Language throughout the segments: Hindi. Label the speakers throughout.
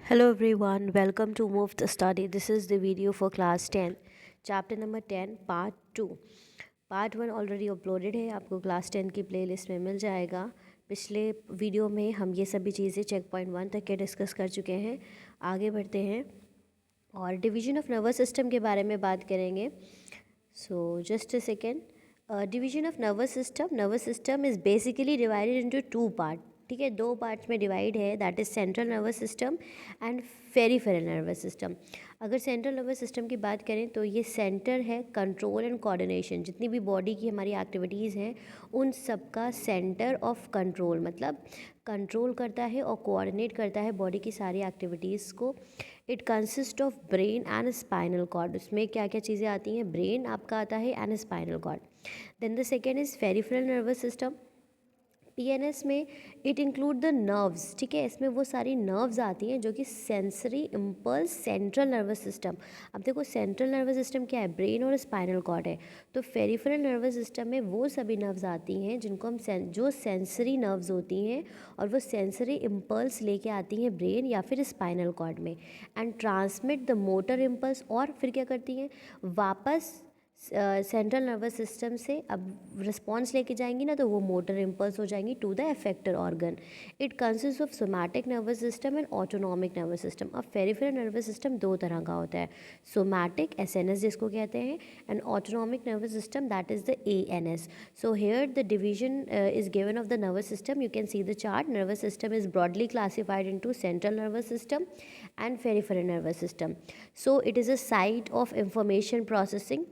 Speaker 1: Hello everyone, welcome to Move the Study. This is the video for class 10, chapter number 10, part 2. Part 1 already uploaded है, आपको क्लास 10 की प्लेलिस्ट में मिल जाएगा। पिछले वीडियो में हम ये सभी चीज़ें चेक पॉइंट 1 तक के डिस्कस कर चुके हैं। आगे बढ़ते हैं और डिवीजन ऑफ नर्वस सिस्टम के बारे में बात करेंगे। So just a second. Division of nervous system is basically divided into two part. ठीक है, दो पार्ट्स में डिवाइड है, that is central nervous system and peripheral nervous system. अगर सेंट्रल नर्वस सिस्टम की बात करें तो ये सेंटर है कंट्रोल एंड कोऑर्डिनेशन। जितनी भी बॉडी की हमारी एक्टिविटीज़ हैं उन सब का सेंटर ऑफ कंट्रोल, मतलब कंट्रोल करता है और कोऑर्डिनेट करता है बॉडी की सारी एक्टिविटीज़ को। It consist of brain and spinal cord. उसमें क्या क्या चीज़ें आती हैं, ब्रेन आपका आता है and spinal cord. Then the second is peripheral nervous system. PNS में इट इंक्लूड द नर्व्स। ठीक है, इसमें वो सारी नर्व्स आती हैं जो कि sensory impulse central nervous system. अब देखो सेंट्रल नर्वस सिस्टम क्या है, ब्रेन और स्पाइनल कॉर्ड है। तो पेरिफेरल नर्वस सिस्टम में वो सभी नर्व्स आती हैं जिनको हम जो सेंसरी नर्व्स होती हैं और वो सेंसरी इम्पल्स लेके आती हैं ब्रेन या फिर स्पाइनल कॉर्ड में and transmit the motor impulse, और फिर क्या करती हैं वापस सेंट्रल नर्वस सिस्टम से अब रिस्पॉन्स लेके जाएंगी ना, तो वो मोटर इम्पल्स हो जाएंगी to the effector organ. It consist of somatic nervous system and autonomic nervous system. अब पेरिफेरल नर्वस सिस्टम दो तरह का होता है, सोमैटिक एसएनएस जिसको कहते हैं and autonomic nervous system that is the ANS. So here the division is given of the nervous system. You can see the chart. Nervous system is broadly classified into central nervous system and peripheral nervous system. So it is a site of information processing.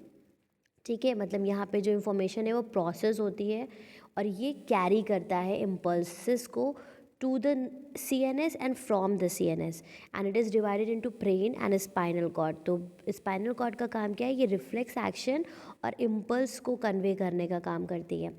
Speaker 1: ठीक है, मतलब यहाँ पे जो इन्फॉर्मेशन है वो प्रोसेस होती है और ये कैरी करता है इम्पल्सिस को to the CNS and from the CNS and it is divided into brain and spinal cord. तो स्पाइनल कॉर्ड का काम क्या है, ये रिफ्लेक्स एक्शन और इम्पल्स को कन्वे करने का काम करती है।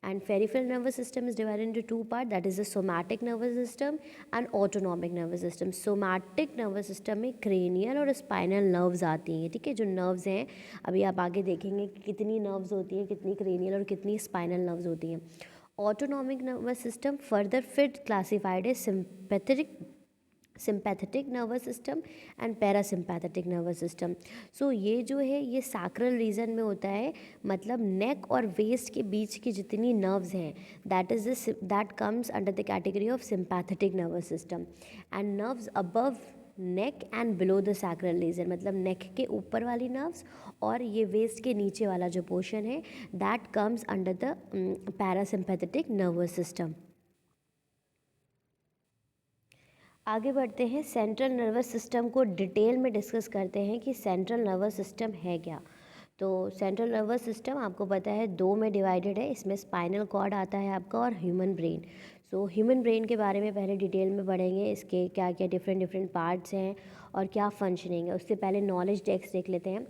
Speaker 1: And peripheral nervous system is divided into two part, that is the somatic nervous system and autonomic nervous system. Somatic nervous system में क्रेनियल और स्पाइनल नर्व्स आती हैं। ठीक है, जो नर्व्स हैं अभी आप आगे देखेंगे कि कितनी नर्व्स होती हैं, कितनी क्रेनियल और कितनी स्पाइनल नर्व्स होती हैं। ऑटोनॉमिक नर्वस सिस्टम फर्दर फिर क्लासिफाइड है sympathetic nervous system and parasympathetic nervous system. So ये जो है ये सैक्रल रीजन में होता है, मतलब नेक और वेस्ट के बीच की जितनी नर्व्स हैं that comes under the category of sympathetic nervous system. And nerves above neck and below the sacral region, मतलब नेक के ऊपर वाली नर्व्स और ये वेस्ट के नीचे वाला जो पोर्शन है that comes under the parasympathetic nervous system. आगे बढ़ते हैं, सेंट्रल नर्वस सिस्टम को डिटेल में डिस्कस करते हैं कि सेंट्रल नर्वस सिस्टम है क्या। तो सेंट्रल नर्वस सिस्टम आपको पता है दो में डिवाइडेड है, इसमें स्पाइनल कॉर्ड आता है आपका और human brain. So human brain के बारे में पहले डिटेल में पढ़ेंगे, इसके क्या क्या डिफरेंट पार्ट्स हैं और क्या फंक्शनिंग है। उससे पहले नॉलेज टेक्स्ट देख लेते हैं।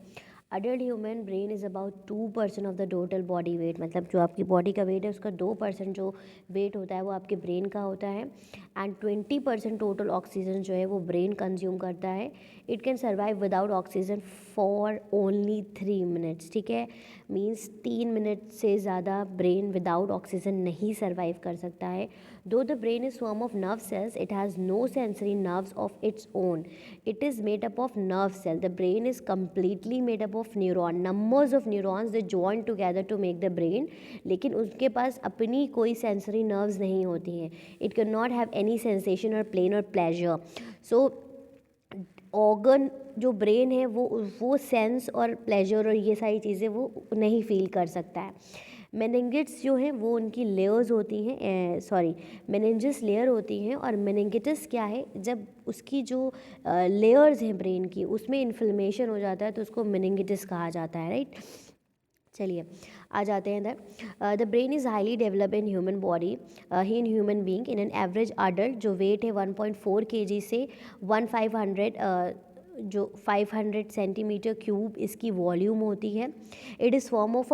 Speaker 1: Adult human brain is about 2% of the total body weight, मतलब जो आपकी बॉडी का वेट है उसका 2% जो वेट होता है वो आपके ब्रेन का होता है। एंड 20% टोटल ऑक्सीजन जो है वो ब्रेन कंज्यूम करता है। It can survive without oxygen for only 3 minutes. ठीक है, मीन्स 3 मिनट से ज़्यादा ब्रेन विदाउट ऑक्सीजन नहीं सर्वाइव कर सकता है। Though the brain is form of nerve cells, it has no sensory nerves of its own. It is made up of nerve cell. The brain is completely made up of neuron, numbers of neurons they join together to make the brain, लेकिन उसके पास अपनी कोई सेंसरी नर्व्स नहीं होती हैं। It can not have any sensation और प्लेन और प्लेजर। सो ऑर्गन जो ब्रेन है वो सेंस और प्लेजर और ये सारी चीज़ें वो नहीं फील कर सकता है। मेनिंगिट्स जो हैं वो उनकी लेयर्स होती हैं, सॉरी मेनिंजस लेयर होती हैं, और मेनिंगिटिस क्या है, जब उसकी जो लेयर्स हैं ब्रेन की उसमें इन्फ्लेमेशन हो जाता है तो उसको मेनिंगिटिस कहा जाता है, राइट। चलिए आ जाते हैं इधर। The brain is highly develop in human body, in human being. In an average adult जो वेट है 1.4 kg से 1500 जो 500 सेंटीमीटर क्यूब इसकी वॉल्यूम होती है। It is form of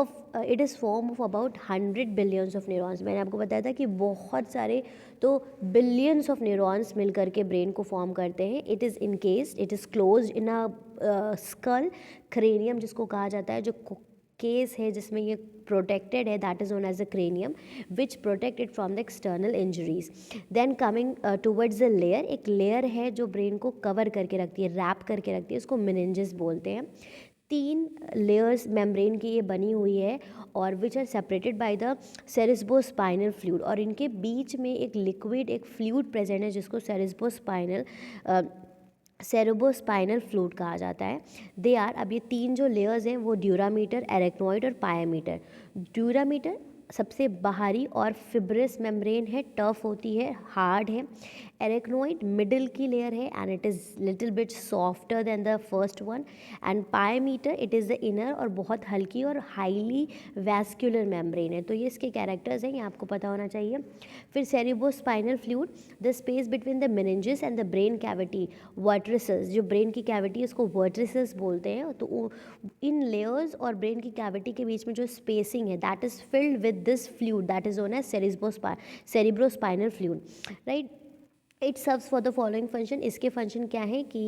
Speaker 1: about 100 billions of neurons. मैंने आपको बताया था कि बहुत सारे तो बिलियंस ऑफ न्यूरॉन्स मिल करके ब्रेन को फॉर्म करते हैं। It is encased, it is closed in a skull, cranium जिसको कहा जाता है, जो केस है जिसमें ये प्रोटेक्टेड है, that is known as a cranium which protect it from the external injuries. Then coming towards the layer, एक लेयर है जो ब्रेन को कवर करके रखती है, रैप करके रखती है, उसको मेनिंजेस बोलते हैं। 3 लेयर्स मेम्ब्रेन की ये बनी हुई है और which are separated by the cerebrospinal fluid, और इनके बीच में एक लिक्विड, एक फ्लूइड प्रेजेंट है जिसको सेरेब्रोस्पाइनल फ्लूइड कहा जाता है। दे आर, अब ये 3 जो लेयर्स हैं वो ड्यूरामीटर, एरेक्नॉइड और पायामीटर। ड्यूरामीटर सबसे बाहरी और फिब्रस मेम्ब्रेन है, टफ होती है, हार्ड है। एरेक्नॉइड मिडिल की लेयर है and it is little bit softer then the first one. And pia mater it is the inner और बहुत हल्की और हाईली वैस्कुलर मेम्ब्रेन है। तो ये इसके कैरेक्टर्स हैं, ये आपको पता होना चाहिए। फिर cerebrospinal fluid, the space between the meninges and the brain cavity, ventricles, जो ब्रेन की कैविटी है उसको वर्ट्रिसेस बोलते हैं। तो इन लेयर्स और ब्रेन की कैविटी के बीच में जो स्पेसिंग है that is filled with this fluid, that is known as cerebrospinal fluid, right. It serves for the following function, इसके फंक्शन क्या है कि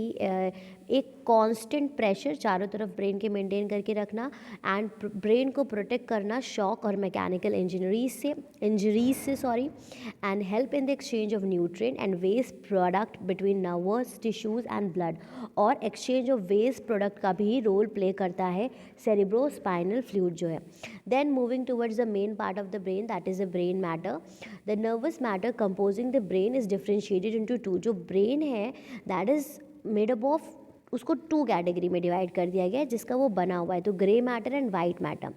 Speaker 1: एक कांस्टेंट प्रेशर चारों तरफ ब्रेन के मेंटेन करके रखना एंड ब्रेन को प्रोटेक्ट करना शॉक और मैकेनिकल इंजरीज से sorry, and help in the exchange of nutrient and waste product between nervous tissues and blood, और एक्सचेंज ऑफ वेस्ट प्रोडक्ट का भी रोल प्ले करता है सेरेब्रोस्पाइनल फ्लूइड जो है। Then moving towards the main part of the brain, that is the brain matter. The nervous matter composing the brain is differentiated into 2। जो ब्रेन है that is made up of, उसको 2 कैटेगरी में डिवाइड कर दिया गया है जिसका वो बना हुआ है, तो grey matter and white matter.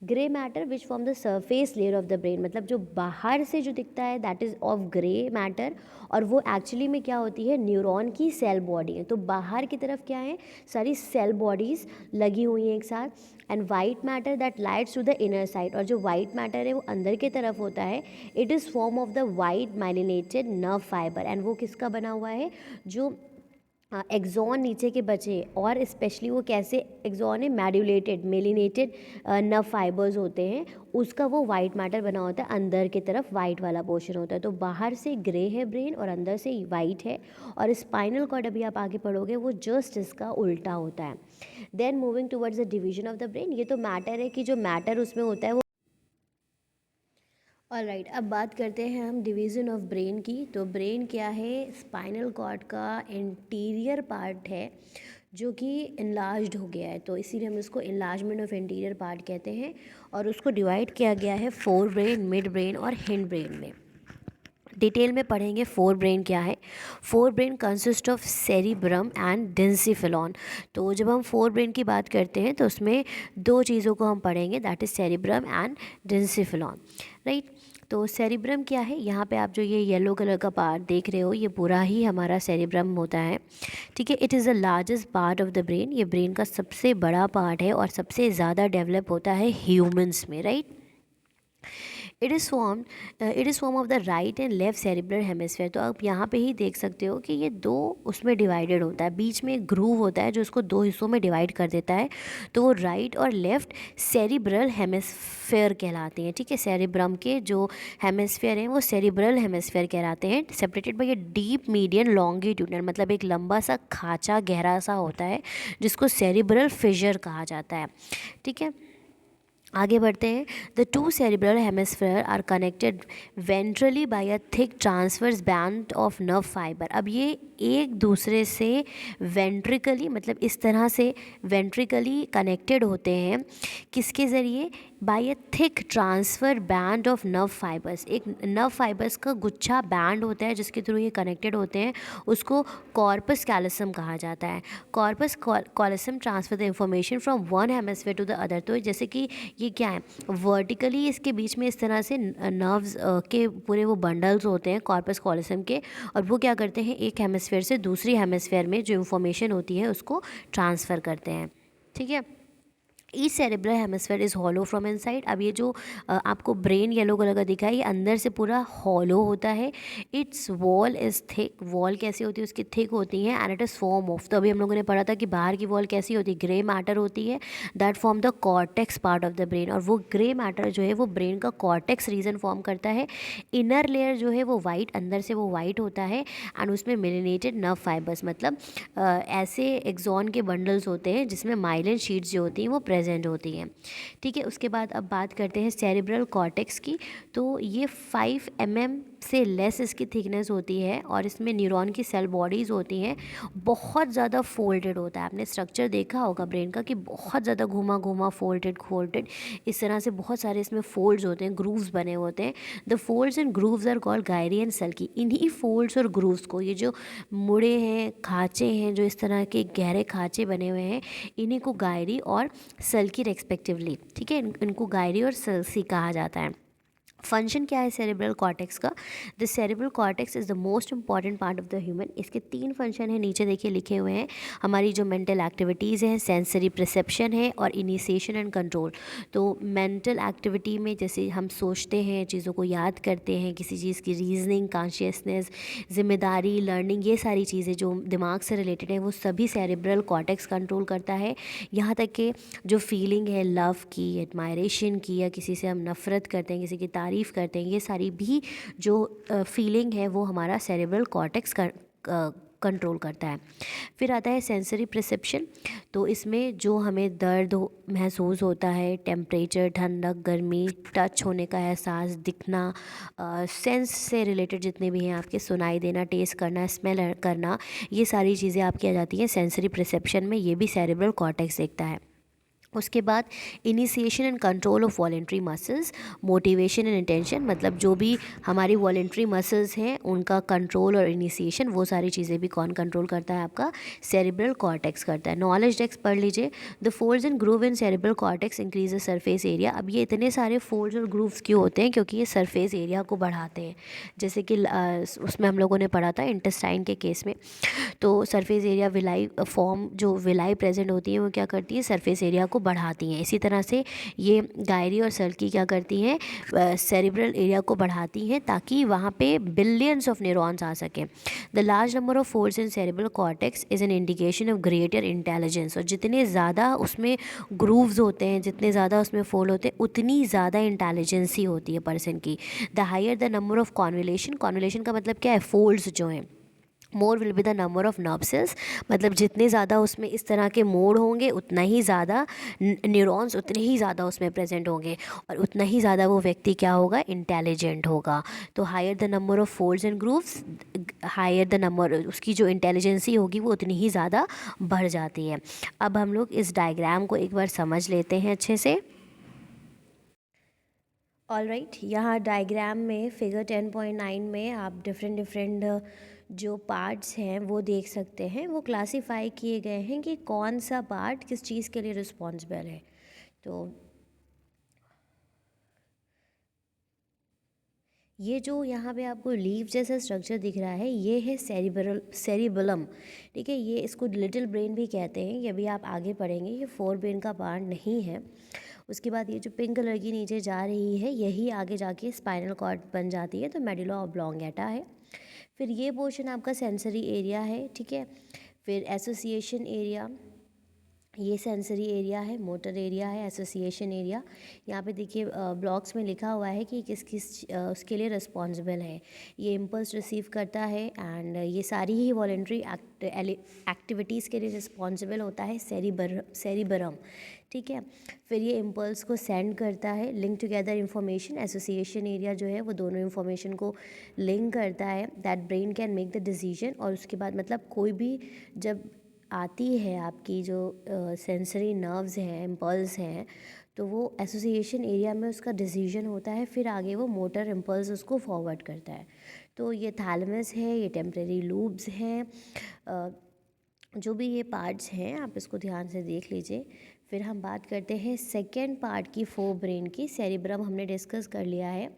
Speaker 1: Grey matter which form the surface layer of the brain, मतलब जो बाहर से जो दिखता है that is of grey matter, और वो एक्चुअली में क्या होती है, न्यूरॉन की सेल बॉडी है। तो बाहर की तरफ क्या है, सारी सेल बॉडीज़ लगी हुई हैं एक साथ। And white matter that lights to the inner side, और जो वाइट मैटर है वो अंदर की तरफ होता है। It is form of the white myelinated nerve fibre, and वो किसका बना हुआ है, जो एक्सॉन नीचे के बचे, और स्पेशली वो कैसे एक्सॉन है, मेड्यूलेटेड मेलिनेटेड नर्व फाइबर्स होते हैं, उसका वो वाइट मैटर बना होता है, अंदर की तरफ वाइट वाला पोर्शन होता है। तो बाहर से ग्रे है ब्रेन और अंदर से वाइट है, और स्पाइनल कॉर्ड अभी आप आगे पढ़ोगे वो जस्ट इसका उल्टा होता है। Then moving towards the division of the brain, ये तो मैटर है कि जो मैटर उसमें होता है वो ऑलराइट। अब बात करते हैं हम डिवीज़न ऑफ ब्रेन की। तो ब्रेन क्या है, स्पाइनल कॉर्ड का इंटीरियर पार्ट है जो कि इनलार्ज्ड हो गया है, तो इसीलिए हम इसको इनलार्जमेंट ऑफ इंटीरियर पार्ट कहते हैं। और उसको डिवाइड किया गया है फोर ब्रेन, मिड ब्रेन और हिंड ब्रेन में। डिटेल में पढ़ेंगे फोर ब्रेन क्या है। Forebrain consist of cerebrum and diencephalon. तो जब हम फोर ब्रेन की बात करते हैं तो उसमें 2 चीज़ों को हम पढ़ेंगे, that is cerebrum and diencephalon, right. तो सेरिब्रम क्या है, यहाँ पे आप जो ये येलो कलर का पार्ट देख रहे हो ये पूरा ही हमारा सेरिब्रम होता है, ठीक है। It is the largest part of the brain, ये ब्रेन का सबसे बड़ा पार्ट है और सबसे ज़्यादा डेवलप होता है ह्यूमंस में, right. It is form of the right and left cerebral hemisphere. तो आप यहाँ पे ही देख सकते हो कि ये 2 उसमें डिवाइडेड होता है, बीच में एक ग्रूव होता है जो उसको 2 हिस्सों में डिवाइड कर देता है। तो वो राइट और लेफ्ट सेरिब्रल हेमिस्फीयर कहलाते हैं, ठीक है। सेरिब्रम के जो हेमिस्फीयर हैं वो सेरिब्रल हेमिस्फीयर कहलाते हैं, separated by a deep median longitudinal, मतलब एक लंबा सा खाँचा गहरा सा होता है जिसको सेरिब्रल फिशर कहा जाता है, ठीक है। आगे बढ़ते हैं। The 2 cerebral hemisphere are connected ventrally by a thick transverse band of nerve fibre. अब ये एक दूसरे से वेंट्रिकली, मतलब इस तरह से वेंट्रिकली कनेक्टेड होते हैं, किसके ज़रिए, by a thick transfer band of nerve fibres. एक नर्व फाइबर्स का गुच्छा बैंड होता है जिसके थ्रू ये कनेक्टेड होते हैं, उसको कॉर्पस कैलोसम कहा जाता है। Corpus callosum transfer the information from one hemisphere to the other. तो जैसे कि ये क्या है, वर्टिकली इसके बीच में इस तरह से नर्व्स के पूरे वो बंडल्स होते हैं कॉर्पस कैलोसम के, और वो क्या करते हैं, एक हेमिस्फीयर से दूसरी हेमिस्फीयर में जो इन्फॉर्मेशन होती है उसको ट्रांसफ़र करते हैं, ठीक है। Each cerebral hemisphere is hollow from inside. अब ये जो आपको ब्रेन येलो कलर का दिखा है ये अंदर से पूरा हॉलो होता है। It's wall is thick, wall कैसी होती है उसकी थिक होती है, and it is form of, तो अभी हम लोगों ने पढ़ा था कि बाहर की वॉल कैसी होती है, ग्रे मैटर होती है, that form the cortex part of the brain, और वो ग्रे मैटर जो है वो ब्रेन का कॉर्टेक्स रीजन फॉर्म करता है। इनर लेयर जो है वो वाइट, अंदर से वो वाइट होता है, एंड उसमें मेलिनेटेड नर्व फाइबर्स, मतलब ऐसे एक्सॉन के बंडल्स होते हैं जिसमें माइलिन शीट्स जो होती हैं वो प्रेजेंट होती हैं, ठीक है। उसके बाद अब बात करते हैं सेरिब्रल कॉर्टेक्स की। तो ये 5 mm से लेस इसकी थिकनेस होती है और इसमें न्यूरॉन की सेल बॉडीज़ होती हैं। बहुत ज़्यादा फोल्डेड होता है, आपने स्ट्रक्चर देखा होगा ब्रेन का कि बहुत ज़्यादा घुमा घुमा फोल्डेड इस तरह से बहुत सारे इसमें फोल्ड्स होते हैं, ग्रूव्स बने होते हैं। The folds and grooves are called gyri and sulci. इन्हीं फोल्ड्स और ग्रूव्स को, ये जो मुड़े हैं, खाँचे हैं, जो इस तरह के गहरे खाँचे बने हुए हैं, इन्हीं को गायरी और सल्की रेस्पेक्टिवली, ठीक है, इनको गायरी और सल्की कहा जाता है। फंक्शन क्या है सेरेब्रल कॉर्टेक्स का? The cerebral cortex is the most important part of the human. इसके 3 फंक्शन हैं, नीचे देखिए लिखे हुए हैं। हमारी जो मेंटल एक्टिविटीज़ हैं, सेंसरी परसेप्शन है और इनिशिएशन एंड कंट्रोल। तो मेंटल एक्टिविटी में जैसे हम सोचते हैं, चीज़ों को याद करते हैं, किसी चीज़ की रीजनिंग, कॉन्शियसनेस, जिम्मेदारी, लर्निंग, ये सारी चीज़ें जो दिमाग से रिलेटेड हैं वो सभी सेरेब्रल कॉर्टेक्स कंट्रोल करता है। यहाँ तक कि जो फीलिंग है लव की, एडमायरेशन की, या किसी से हम नफ़रत करते हैं, किसी की तारीफ़ करते हैं, ये सारी भी जो फीलिंग है वो हमारा सेरेब्रल कॉर्टेक्स कंट्रोल करता है। फिर आता है सेंसरी परसेप्शन। तो इसमें जो हमें दर्द महसूस होता है, टेम्परेचर, ठंडक, गर्मी, टच होने का एहसास, दिखना, सेंस से रिलेटेड जितने भी हैं आपके, सुनाई देना, टेस्ट करना, स्मेल करना, ये सारी चीज़ें आपकी आ जाती हैं सेंसरी परसेप्शन में। ये भी सेरेब्रल कॉर्टेक्स देखता है। उसके बाद initiation and control of voluntary muscles, motivation and intention, मतलब जो भी हमारी वॉलेंट्री मसल्स हैं उनका कंट्रोल और इनिशिएशन, वो सारी चीज़ें भी कौन कंट्रोल करता है? आपका सेरिब्रल कॉर्टेक्स करता है। नॉलेज डेस्क पढ़ लीजिए। The folds and groove in cerebral cortex increase the surface area. अब ये इतने सारे फोल्ड्स और ग्रूव्स क्यों होते हैं? क्योंकि ये सरफेस एरिया को बढ़ाते हैं। जैसे कि उसमें हम लोगों ने पढ़ा था इंटेस्टाइन के केस में, तो सरफेस एरिया विलाई फॉर्म, जो विलाई प्रेजेंट होती है वो क्या करती है? सरफेस एरिया को बढ़ाती हैं। इसी तरह से ये गायरी और सल्की क्या करती हैं? सेरिब्रल एरिया को बढ़ाती हैं ताकि वहाँ पे बिलियंस ऑफ न्यूरॉन्स आ सकें। The large number of folds in cerebral cortex is an indication of greater intelligence. और जितने ज़्यादा उसमें ग्रूव्स होते हैं, जितने ज़्यादा उसमें फोल्ड होते हैं, उतनी ज़्यादा इंटेलिजेंसी होती है पर्सन की। The higher the number of convolution, convolution का मतलब क्या है? फोल्ड्स जो हैं, more will be the number of nerve cells, मतलब जितने ज़्यादा उसमें इस तरह के मोड़ होंगे उतना ही ज़्यादा न्यूरॉन्स, उतने ही ज़्यादा उसमें प्रेजेंट होंगे और उतना ही ज़्यादा वो व्यक्ति क्या होगा? इंटेलिजेंट होगा। तो higher the number of folds and grooves, higher the number, उसकी जो इंटेलिजेंसी होगी वो उतनी ही ज़्यादा बढ़ जाती है। अब हम लोग इस डायग्राम को एक बार समझ लेते हैं अच्छे से। ऑलराइट, यहाँ डायग्राम में फिगर 10.9 में आप डिफरेंट जो पार्ट्स हैं वो देख सकते हैं। वो क्लासिफाई किए गए हैं कि कौन सा पार्ट किस चीज़ के लिए रिस्पॉन्सिबल है। तो ये जो यहाँ पे आपको लीफ जैसा स्ट्रक्चर दिख रहा है, ये है सेरिबलम, ठीक है। ये इसको लिटिल ब्रेन भी कहते हैं। ये भी आप आगे पढ़ेंगे, ये 4 ब्रेन का पार्ट नहीं है। उसके बाद ये जो पिंक कलर की नीचे जा रही है, यही आगे जाके स्पाइनल कॉर्ड बन जाती है, तो मेडुला ऑब्लोंगेटा है। फिर ये पोर्शन आपका सेंसरी एरिया है, ठीक है। फिर एसोसिएशन एरिया, ये सेंसरी एरिया है, मोटर एरिया है, एसोसिएशन एरिया। यहाँ पे देखिए ब्लॉक्स में लिखा हुआ है कि किस किस उसके लिए रिस्पॉन्सिबल है। ये इम्पल्स रिसीव करता है एंड ये सारी ही वॉलेंट्री एक्टिविटीज़ के लिए रिस्पॉन्सिबल होता है सेरिबरम, ठीक है। फिर ये इम्पल्स को सेंड करता है, link together information. Association area जो है वो दोनों इंफॉर्मेशन को लिंक करता है, that brain can make the decision. और उसके बाद मतलब कोई भी जब आती है आपकी जो सेंसरी नर्व्स हैं, इम्पल्स हैं, तो वो एसोसिएशन एरिया में उसका डिसीजन होता है, फिर आगे वो मोटर इम्पल्स उसको फॉरवर्ड करता है। तो ये थैलेमस है, ये टेम्परेरी लूब्स हैं, जो भी ये पार्ट्स हैं आप इसको ध्यान से देख लीजिए। फिर हम बात करते हैं सेकेंड पार्ट की, फोर ब्रेन की। सेरिब्रम हमने डिस्कस कर लिया है।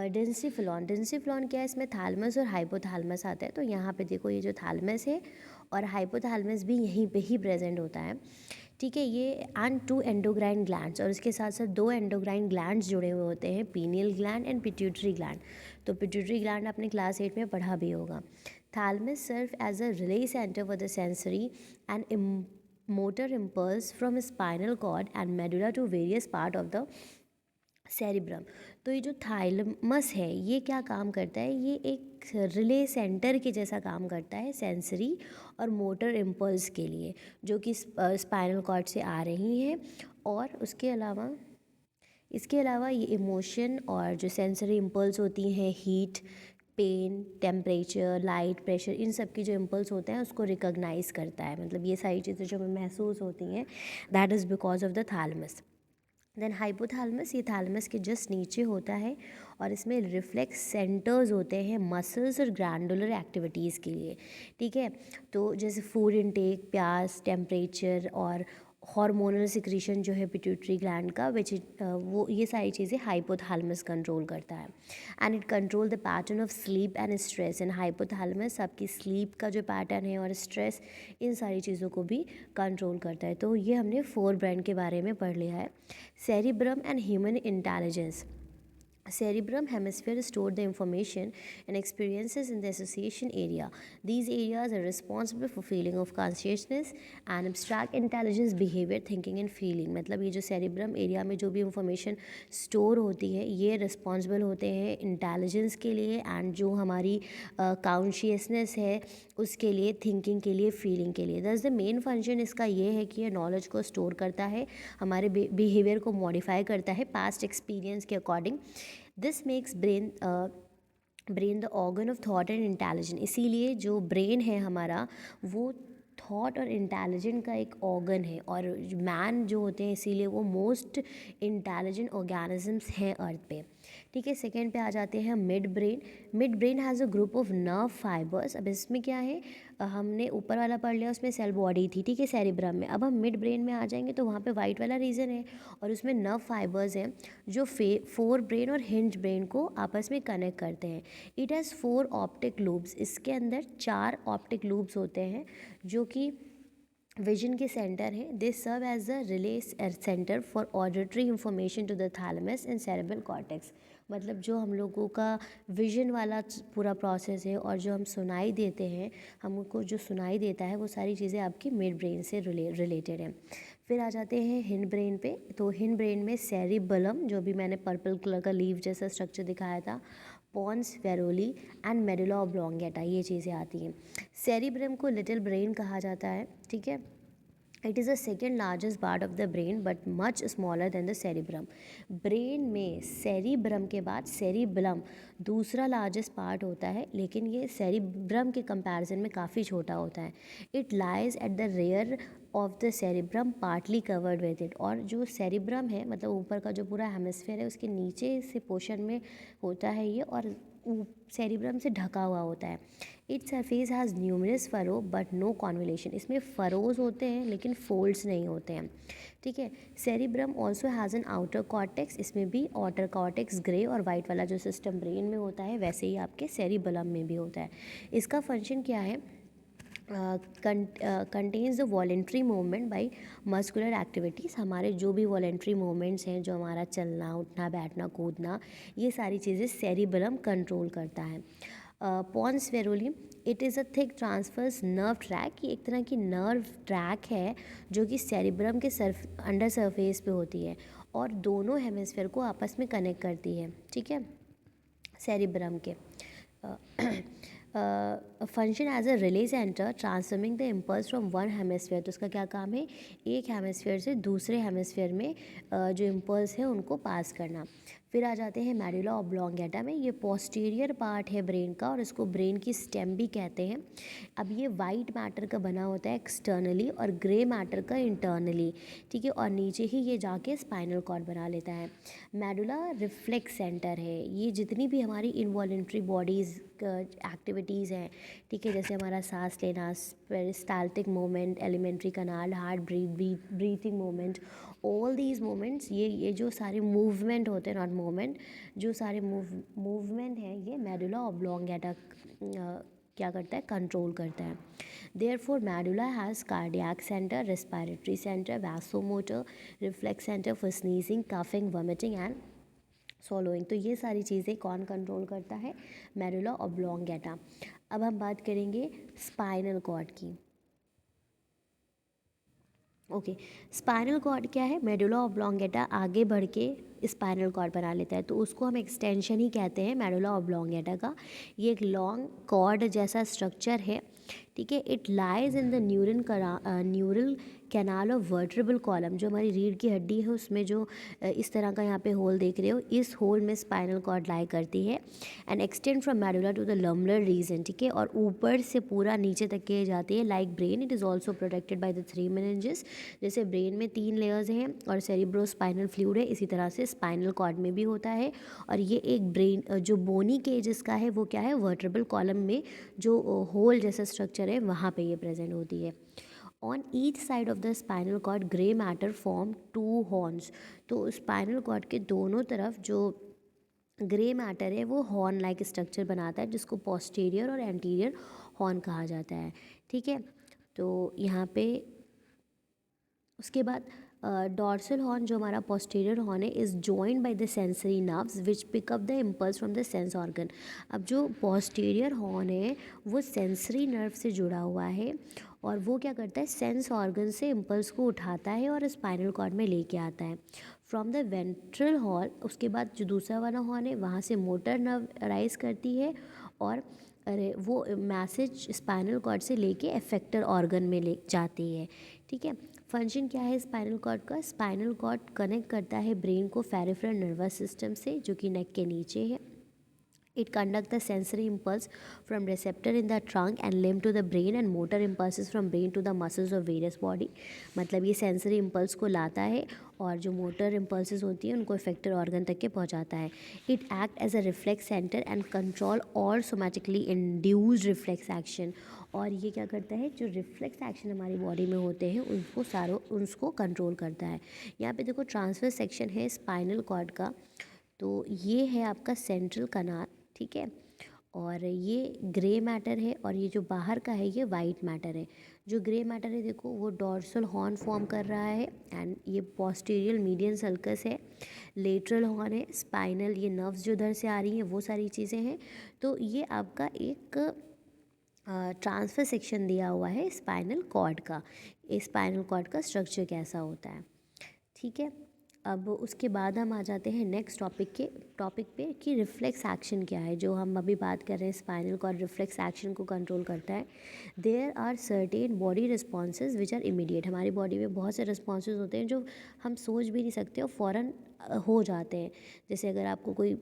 Speaker 1: डेंसिफिलॉन, डेंसिफिलॉन क्या है? इसमें थैलेमस और हाइपोथैलेमस आता है। तो यहाँ पे देखो, ये जो थैलेमस है और हाइपोथैलेमस भी यहीं पे ही प्रेजेंट होता है, ठीक है। ये एंड 2 एंडोक्राइन ग्लैंड्स, और इसके साथ साथ 2 एंडोक्राइन ग्लैंड्स जुड़े हुए होते हैं, pineal gland and pituitary gland. तो पिट्यूटरी ग्लैंड आपने क्लास 8 में पढ़ा भी होगा। Thalamus serve as a relay centre for the sensory and motor impulse from spinal cord and medulla to various part of the cerebrum. तो ये जो थाइलमस है ये क्या काम करता है, ये एक रिले सेंटर के जैसा काम करता है सेंसरी और मोटर इम्पल्स के लिए, जो कि स्पाइनल कॉर्ड से आ रही हैं। और इसके अलावा ये इमोशन और जो सेंसरी इम्पल्स होती हैं, heat, pain, temperature, light, pressure, इन सब की जो इम्पल्स होते हैं उसको रिकॉग्नाइज करता है। मतलब ये सारी चीज़ें जो हमें महसूस होती हैं, that is because of the thalamus. Then hypothalamus, ये थैलेमस के जस्ट नीचे होता है और इसमें रिफ्लेक्स सेंटर्स होते हैं मसल्स और ग्रैंडुलर एक्टिविटीज़ के लिए। ठीक है, तो जैसे फूड इनटेक, प्यास, टेम्परेचर और हार्मोनल सिक्रीशन जो है पिट्यूटरी ग्लैंड का, विच वो ये सारी चीज़ें हाइपोथैलेमस कंट्रोल करता है। And it control the pattern of sleep and stress. And hypothalamus आपकी स्लीप का जो पैटर्न है और स्ट्रेस, इन सारी चीज़ों को भी कंट्रोल करता है। तो ये हमने 4 ब्रेन के बारे में पढ़ लिया है। Cerebrum and human intelligence. Cerebrum hemisphere store the information and experiences in the association area. These areas are responsible for feeling of consciousness and abstract intelligence, behavior, thinking and feeling. मतलब ये जो cerebrum area में जो भी information store होती है ये responsible होते हैं intelligence के लिए and जो हमारी consciousness है उसके लिए, thinking के लिए, feeling के लिए. Thus the main function इसका ये है कि ये knowledge को store करता है, हमारे behavior को modify करता है past experience के according. This makes brain the organ of thought and intelligent. इसीलिए जो ब्रेन है हमारा वो थॉट और इंटेलिजेंट का एक ऑर्गन है, और मैन जो होते हैं इसीलिए वो मोस्ट इंटेलिजेंट ऑर्गेनिजम्स हैं अर्थ पे। ठीक है, सेकेंड पे आ जाते हैं mid brain. Mid brain has a group of nerve fibres. अब इसमें क्या है, हमने ऊपर वाला पढ़ लिया, उसमें सेल बॉडी थी, ठीक है, सेरिब्रम में। अब हम मिड ब्रेन में आ जाएंगे तो वहाँ पे वाइट वाला रीजन है और उसमें नर्व फाइबर्स हैं जो फोर ब्रेन और हिंज ब्रेन को आपस में कनेक्ट करते हैं। It has 4 optic lubes. इसके अंदर 4 ऑप्टिक लूब्स होते हैं जो कि विजन के सेंटर है। They serve as the relay centre for auditory information to the thalamus and cerebral cortex. मतलब जो हम लोगों का विजन वाला पूरा प्रोसेस है और जो हम सुनाई देते हैं, हमको जो सुनाई देता है वो सारी चीज़ें आपकी मिड ब्रेन से रिलेटेड हैं। फिर आ जाते हैं हिंड ब्रेन पे। तो हिंड ब्रेन में सेरिबलम, जो भी मैंने पर्पल कलर का लीव जैसा स्ट्रक्चर दिखाया था, पॉन्स वेरोली एंड मेडुला ऑब्लोंगेटा, ये चीज़ें आती हैं। सेरिब्रम को लिटिल ब्रेन कहा जाता है, ठीक है। It is the second largest part of the brain but much smaller than the cerebrum. Brain में सेरिब्रम के बाद सेरिबलम दूसरा लार्जेस्ट पार्ट होता है, लेकिन ये सेरिब्रम के कंपैरिजन में काफ़ी छोटा होता है। It lies at the rear of the cerebrum partly covered with it. और जो सेरिब्रम है मतलब ऊपर का जो पूरा हेमिस्फीयर है उसके नीचे से पोर्शन में होता है ये, और सेरिब्रम से ढका हुआ होता है। Its surface has numerous furrow but no convolution. इसमें फरोज होते हैं लेकिन फोल्ड्स नहीं होते हैं, ठीक है। Cerebrum also has an outer cortex. इसमें भी आउटर कॉर्टेक्स ग्रे और वाइट वाला जो सिस्टम ब्रेन में होता है वैसे ही आपके सेरिबलम में भी होता है। इसका फंक्शन क्या है, contains the voluntary movement by muscular activities. हमारे जो भी वॉलेंट्री मूवमेंट्स हैं, जो हमारा चलना, उठना, बैठना, कूदना, ये सारी चीज़ें सेरिबलम कंट्रोल करता है। Pons varolii, it is a thick transverse nerve tract. ये एक तरह की नर्व ट्रैक है जो कि सेरिब्रम के अंडर सरफेस पे होती है और दोनों हेमिस्फीयर को आपस में कनेक्ट करती है, ठीक है, सेरिब्रम के। Function as a relay centre transforming the impulse from one hemisphere. तो उसका क्या काम है, एक हेमिस्फीयर से दूसरे हेमिस्फीयर में जो इम्पल्स है उनको पास करना। फिर आ जाते हैं मेडुला ऑब्लोंगेटा में। ये पोस्टीरियर पार्ट है ब्रेन का और इसको ब्रेन की स्टेम भी कहते हैं। अब ये वाइट मैटर का बना होता है एक्सटर्नली और ग्रे मैटर का इंटरनली, ठीक है, और नीचे ही ये जाके स्पाइनल कॉर्ड बना लेता है। मेडुला रिफ्लेक्स सेंटर है। ये जितनी भी हमारी इनवॉलेंट्री बॉडीज़ एक्टिविटीज़ हैं, ठीक है, जैसे हमारा सांस लेना, peristaltic movement, elementary kanal, heart breathing movement, all these movements, ये जो सारे मूवमेंट होते हैं, नॉट मूवमेंट, जो सारे मूवमेंट हैं ये मेडुला ऑब्लोंगेटा क्या करता है, कंट्रोल करता है। Therefore medulla has cardiac centre, respiratory centre, vasomotor, reflex centre for sneezing, coughing, vomiting and सॉलोइंग। तो ये सारी चीज़ें कौन कंट्रोल करता है, मेडुला ऑब्लोंगेटा। अब हम बात करेंगे स्पाइनल कॉर्ड की। ओके, स्पाइनल कॉर्ड क्या है, मेडुला ऑब्लोंगेटा आगे बढ़ के स्पाइनल कॉर्ड बना लेता है, तो उसको हम एक्सटेंशन ही कहते हैं मेडुला ऑब्लोंगेटा का। ये एक लॉन्ग कॉर्ड जैसा स्ट्रक्चर है, ठीक है। It lies in the neural canal of vertebral column, जो हमारी रीढ़ की हड्डी है उसमें जो इस तरह का यहाँ पे होल देख रहे हो, इस होल में स्पाइनल कॉर्ड लाई करती है। And extend from medulla to the lumbar region, ठीक है, और ऊपर से पूरा नीचे तक के जाती है। Like brain, it is also protected by the 3 meninges। जैसे ब्रेन में 3 लेयर्स हैं और सेरिब्रोस्पाइनल फ्लूइड है, इसी तरह से स्पाइनल कॉर्ड में भी होता है। और ये एक ब्रेन जो बोनी केज इसका है वो क्या है, वर्टेब्रल कॉलम में जो होल जैसा स्ट्रक्चर है वहाँ पे ये प्रेजेंट होती है। On each side of the spinal cord grey matter form 2 horns. तो स्पाइनल कॉर्ड के दोनों तरफ जो ग्रे मैटर है वो हॉर्न लाइक स्ट्रक्चर बनाता है, जिसको पोस्टीरियर और एंटीरियर हॉर्न कहा जाता है, ठीक है। तो यहाँ पे उसके बाद डॉर्सल हॉर्न जो हमारा पोस्टीरियर हॉर्न है is joined by the sensory nerves which pick up the impulse from the sense organ. अब जो पोस्टीरियर हॉर्न है वो सेंसरी नर्व से जुड़ा हुआ है और वो क्या करता है, सेंस ऑर्गन से इम्पल्स को उठाता है और स्पाइनल कॉर्ड में लेके आता है। फ्रॉम द वेंट्रल हॉर्न, उसके बाद जो दूसरा वाला हॉर्न है वहाँ से मोटर नर्व राइज करती है और वो मैसेज स्पाइनल कॉर्ड से लेके एफेक्टर ऑर्गन में ले जाती है, ठीक है। फंक्शन क्या है स्पाइनल कॉर्ड का, स्पाइनल कॉर्ड कनेक्ट करता है ब्रेन को पेरिफेरल नर्वस सिस्टम से जो कि नेक के नीचे है। It conducts the sensory impulse from receptor in the trunk and limb to the brain and motor impulses from brain to the muscles of various body। मतलब ये sensory impulse को लाता है और जो motor impulses होती है उनको effector organ तक के पहुंचाता है। It acts as a reflex center and control all somatically induced reflex action। और ये क्या करता है, जो रिफ्लेक्स एक्शन हमारी बॉडी में होते हैं उसको कंट्रोल करता है। यहाँ पे देखो ट्रांसवर्स सेक्शन है स्पाइनल कॉर्ड का, तो ये है आपका सेंट्रल कनाल, ठीक है। और ये ग्रे मैटर है और ये जो बाहर का है ये वाइट मैटर है। जो ग्रे मैटर है देखो वो डॉर्सल हॉर्न फॉर्म कर रहा है एंड ये पोस्टीरियर मीडियन सल्कस है। लेटरल हॉर्न है, स्पाइनल, ये नर्व्स जो उधर से आ रही हैं वो सारी चीज़ें हैं। तो ये आपका एक ट्रांसफर सेक्शन दिया हुआ है स्पाइनल कॉर्ड का। इस स्पाइनल कॉर्ड का स्ट्रक्चर कैसा होता है, ठीक है। अब उसके बाद हम आ जाते हैं नेक्स्ट टॉपिक पे कि रिफ्लेक्स एक्शन क्या है, जो हम अभी बात कर रहे हैं स्पाइनल कॉर्ड रिफ्लेक्स एक्शन को कंट्रोल करता है। There are certain body responses which are immediate. हमारी बॉडी में बहुत से रिस्पॉन्सेज होते हैं जो हम सोच भी नहीं सकते और फ़ौरन हो जाते हैं। जैसे अगर आपको कोई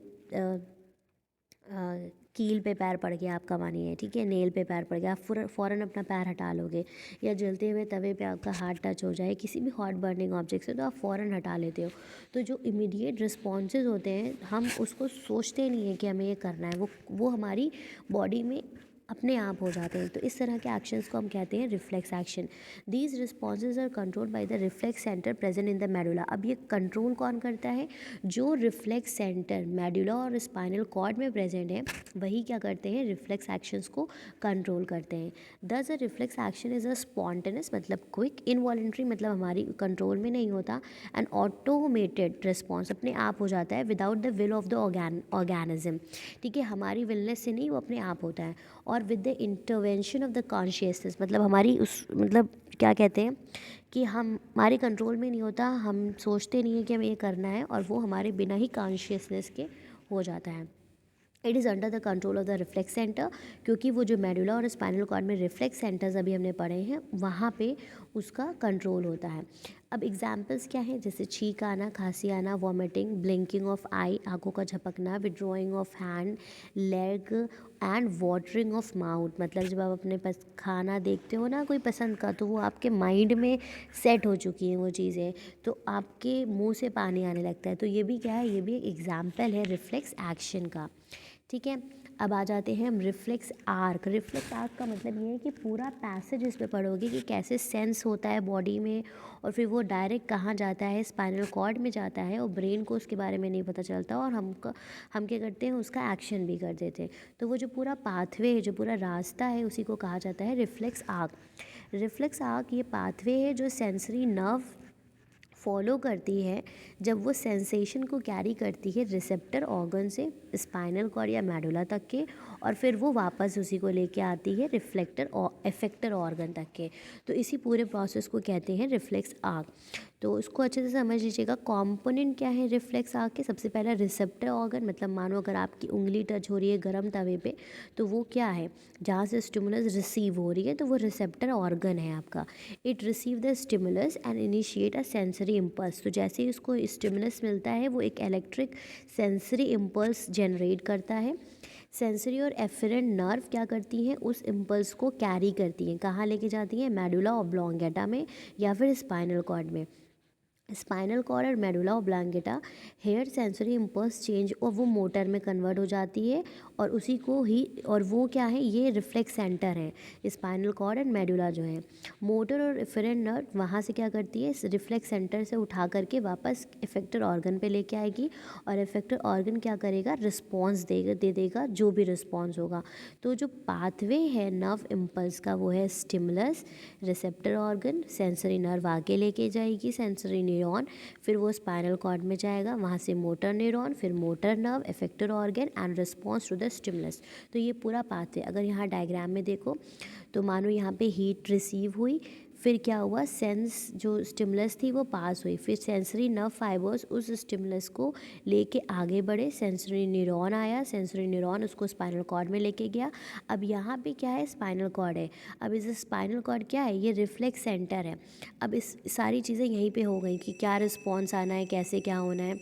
Speaker 1: कील पे पैर पड़ गया आपका मानिए, ठीक है, नेल पे पैर पड़ गया, आप फ़ौरन अपना पैर हटा लोगे। या जलते हुए तवे पे आपका हाथ टच हो जाए किसी भी हॉट बर्निंग ऑब्जेक्ट से तो आप फ़ौरन हटा लेते हो। तो जो इमीडिएट रिस्पॉन्सेज होते हैं हम उसको सोचते नहीं हैं कि हमें ये करना है, वो हमारी बॉडी में अपने आप हो जाते हैं। तो इस तरह के एक्शंस को हम कहते हैं reflex action. These responses are controlled by the reflex centre present in the medulla. अब ये कंट्रोल कौन करता है, जो रिफ्लेक्स सेंटर मेडुला और स्पाइनल कॉर्ड में प्रेजेंट है वही क्या करते हैं, रिफ्लेक्स एक्शंस को कंट्रोल करते हैं। दस a reflex action is a spontaneous मतलब क्विक, इनवॉलेंट्री मतलब हमारी कंट्रोल में नहीं होता, एंड ऑटोमेटेड रिस्पॉन्स अपने आप हो जाता है without the will of the organism, ठीक है, हमारी विलनेस से नहीं, वो अपने आप होता है। और with the intervention of the consciousness मतलब हमारी उस मतलब क्या कहते हैं कि हमारे कंट्रोल में नहीं होता, हम सोचते नहीं हैं कि हमें ये करना है और वो हमारे बिना ही कॉन्शियसनेस के हो जाता है। It is under the control of the reflex centre, क्योंकि वो जो मेडुला और स्पाइनल कॉर्ड में रिफ्लेक्स सेंटर्स अभी हमने पढ़े हैं वहाँ पे उसका कंट्रोल होता है। अब एग्जांपल्स क्या हैं, जैसे छींक आना, खांसी आना, वॉमिटिंग, ब्लिंकिंग ऑफ आई, आंखों का झपकना, withdrawing of hand, leg and watering of mouth. मतलब जब आप अपने खाना देखते हो ना कोई पसंद का, तो वो आपके माइंड में सेट हो चुकी हैं वो चीज़ें, तो आपके मुंह से पानी आने लगता है। तो ये भी क्या है, ये भी एक एग्जाम्पल है रिफ्लेक्स एक्शन का, ठीक है। अब आ जाते हैं हम रिफ्लेक्स आर्क। रिफ्लेक्स आर्क का मतलब ये है कि पूरा पैसेज इस पे पढ़ोगे कि कैसे सेंस होता है बॉडी में और फिर वो डायरेक्ट कहाँ जाता है, स्पाइनल कॉर्ड में जाता है और ब्रेन को उसके बारे में नहीं पता चलता और हम क्या करते हैं, उसका एक्शन भी कर देते हैं। तो वो जो पूरा पाथवे है, जो पूरा रास्ता है, उसी को कहा जाता है रिफ्लेक्स आर्क। रिफ्लेक्स आर्क ये पाथवे है जो सेंसरी नर्व फॉलो करती है जब वो सेंसेशन को कैरी करती है रिसेप्टर ऑर्गन से स्पाइनल कॉर्ड या मेडुला तक के और फिर वो वापस उसी को लेके आती है रिफ्लेक्टर और इफेक्टर ऑर्गन तक के। तो इसी पूरे प्रोसेस को कहते हैं रिफ्लेक्स आर्क। तो उसको अच्छे से समझ लीजिएगा। कंपोनेंट क्या है रिफ्लेक्स आर्क के? सबसे पहला रिसेप्टर ऑर्गन, मतलब मानो अगर आपकी उंगली टच हो रही है गर्म तवे पे, तो वो क्या है, जहाँ से स्टिमुलस रिसीव हो रही है, तो वो रिसेप्टर ऑर्गन है आपका। It receive the stimulus and initiate a sensory impulse. तो जैसे ही उसको स्टिमुलस मिलता है वो एक इलेक्ट्रिक सेंसरी इम्पल्स जनरेट करता है। सेंसरी और एफरेंट नर्व क्या करती हैं, उस इम्पल्स को कैरी करती हैं, कहाँ लेके जाती हैं, मेडुला ऑब्लोंगेटा में या फिर स्पाइनल कॉर्ड में। स्पाइनल कॉर्ड और medulla oblongata here sensory impulse change और वो मोटर में कन्वर्ट हो जाती है, और उसी को ही, और वो क्या है, ये रिफ्लेक्स सेंटर है स्पाइनल कॉर्ड एंड मेडुला जो है। मोटर और इफरेंट नर्व वहाँ से क्या करती है, इस रिफ्लेक्स सेंटर से उठा करके वापस इफेक्टर ऑर्गन पे लेके आएगी, और इफेक्टर ऑर्गन क्या करेगा, रिस्पॉन्स दे देगा जो भी रिस्पॉन्स होगा। तो जो पाथवे है नर्व इम्पल्स का वो है stimulus, receptor organ, sensory nerve आगे लेके जाएगी, सेंसरी न्यूरॉन, फिर वो स्पाइनल कॉर्ड में जाएगा, वहाँ से मोटर न्यूरॉन, फिर motor nerve, effector organ and response to the stimulus. तो ये पूरा पाथवे अगर यहाँ डायग्राम में देखो तो मानो यहाँ पे हीट रिसीव हुई, फिर क्या हुआ, सेंस जो स्टिमुलस थी वो पास हुई, फिर सेंसरी नर्व फाइबर्स उस स्टिमुलस को लेके आगे बढ़े, सेंसरी न्यूरॉन आया, सेंसरी न्यूरॉन उसको स्पाइनल कॉर्ड में लेके गया। अब यहाँ पे क्या है, स्पाइनल कॉर्ड है। अब इस स्पाइनल कॉर्ड क्या है, ये रिफ्लेक्स सेंटर है। अब इस सारी चीज़ें यहीं पे हो गई कि क्या रिस्पॉन्स आना है, कैसे क्या होना है,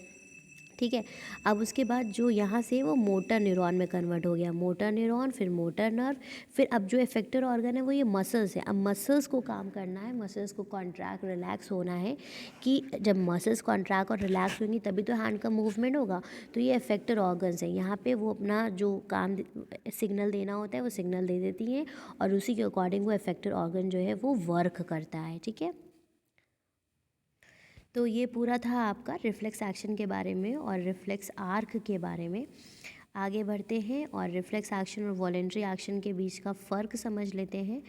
Speaker 1: ठीक है। अब उसके बाद जो यहाँ से वो मोटर न्यूरॉन में कन्वर्ट हो गया, मोटर न्यूरॉन, फिर मोटर नर्व, फिर अब जो इफेक्टर ऑर्गन है वो ये मसल्स है। अब मसल्स को काम करना है, मसल्स को कॉन्ट्रैक्ट रिलैक्स होना है, कि जब मसल्स कॉन्ट्रैक्ट और रिलैक्स होंगी तभी तो हैंड का मूवमेंट होगा। तो ये इफेक्टर ऑर्गन्स हैं, यहाँ पे वो अपना जो काम सिग्नल देना होता है वो सिग्नल दे देती हैं, और उसी के अकॉर्डिंग वो इफेक्टर ऑर्गन जो है वो वर्क करता है, ठीक है। तो ये पूरा था आपका रिफ्लेक्स एक्शन के बारे में और रिफ्लेक्स आर्क के बारे में। आगे बढ़ते हैं और रिफ्लेक्स एक्शन और वॉलेंट्री एक्शन के बीच का फ़र्क समझ लेते हैं।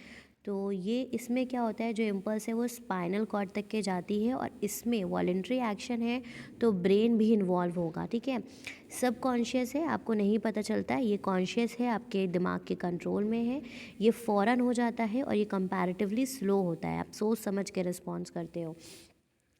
Speaker 1: तो ये इसमें क्या होता है, जो इम्पल्स है वो स्पाइनल कॉर्ड तक के जाती है, और इसमें वॉलेंट्री एक्शन है तो ब्रेन भी इन्वॉल्व होगा, ठीक है। सब कॉन्शियस है, आपको नहीं पता चलता है, ये कॉन्शियस है, आपके दिमाग के कंट्रोल में है, ये फ़ौरन हो जाता है, और ये कंपैरेटिवली स्लो होता है, आप सोच समझ के रिस्पॉन्स करते हो।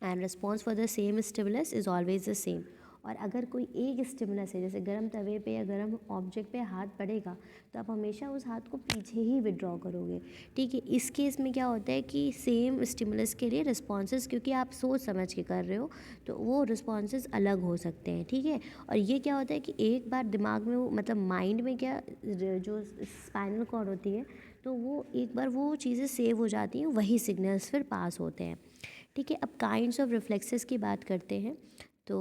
Speaker 1: And response for the same stimulus is always the same. और अगर कोई एक स्टिमुलस है, जैसे गर्म तवे पे या गर्म ऑब्जेक्ट पे हाथ पड़ेगा, तो आप हमेशा उस हाथ को पीछे ही विड्रॉ करोगे, ठीक है। इस केस में क्या होता है कि सेम स्टिमुलस के लिए रिस्पॉन्सेज, क्योंकि आप सोच समझ के कर रहे हो, तो वो रिस्पॉन्सेज अलग हो सकते हैं, ठीक है। और ये क्या होता है कि एक बार दिमाग में वो, मतलब माइंड में क्या, जो स्पाइनल कॉर्ड होती है, तो वो एक बार वो चीज़ें सेव हो जाती हैं, वही सिग्नल्स फिर पास होते हैं, ठीक है। अब काइंड्स ऑफ रिफ्लेक्सेस की बात करते हैं। तो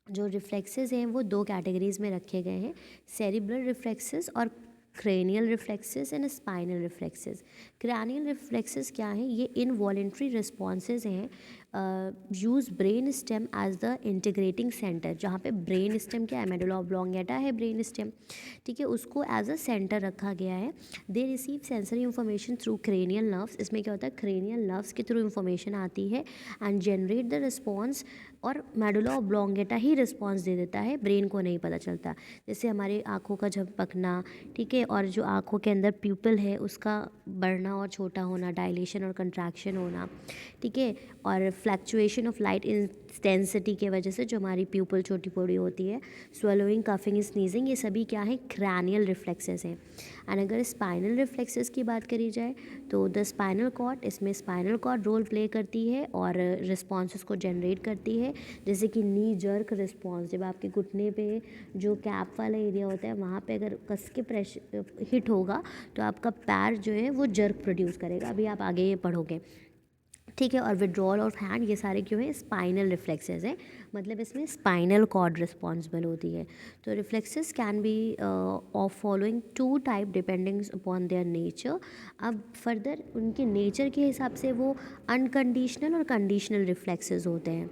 Speaker 1: जो रिफ्लेक्सेस हैं वो दो कैटेगरीज़ में रखे गए हैं, सेरिब्रल रिफ्लेक्सेस और cranial reflexes and spinal reflexes. Cranial reflexes क्या हैं, ये इनवॉलेंट्री रिस्पॉन्सेज हैं, use brain stem as the integrating centre. जहाँ पे ब्रेन स्टेम क्या है, मेडुला ऑब्लोंगेटा है ब्रेन स्टेम, ठीक है, उसको एज अ सेंटर रखा गया है। They receive sensory information through cranial nerves. इसमें क्या होता है, क्रेनियल नर्व्स के थ्रू इन्फॉर्मेशन आती है एंड जनरेट द रिस्पॉन्स, और मेडुला ऑब्लोंगेटा ही रिस्पॉन्स दे देता है, ब्रेन को नहीं पता चलता। जैसे हमारी आँखों का झपकना, ठीक है, और जो आँखों के अंदर प्यूपिल है उसका बढ़ना और छोटा होना, डायलेशन और कंट्रैक्शन होना, ठीक है, और फ्लैक्चुएशन ऑफ लाइट इंटेंसिटी के वजह से जो हमारी प्यूपिल छोटी बड़ी होती है, स्वेलोइंग, कफिंग, स्नीजिंग, ये सभी क्या है, क्रैनियल रिफ्लेक्सेस हैं। एंड अगर स्पाइनल रिफ्लेक्सेस की बात करी जाए तो द स्पाइनल कॉर्ड, इसमें स्पाइनल कॉर्ड रोल प्ले करती है और रिस्पॉन्सेस को जनरेट करती है, जैसे कि नी जर्क रिस्पॉन्स। जब आपके घुटने पे जो कैप वाला एरिया होता है वहाँ पे अगर कस के प्रेशर हिट होगा तो आपका पैर जो है वो जर्क प्रोड्यूस करेगा, अभी आप आगे ये पढ़ोगे, ठीक है। और विड्रॉल ऑफ हैंड, ये सारे क्यों हैं, स्पाइनल रिफ्लेक्सेस हैं, मतलब इसमें स्पाइनल कॉर्ड रिस्पॉन्सिबल होती है। तो reflexes can be of following two type depending upon their nature. अब फर्दर उनके नेचर के हिसाब से वो अनकंडीशनल और कंडीशनल रिफ्लेक्सेस होते हैं।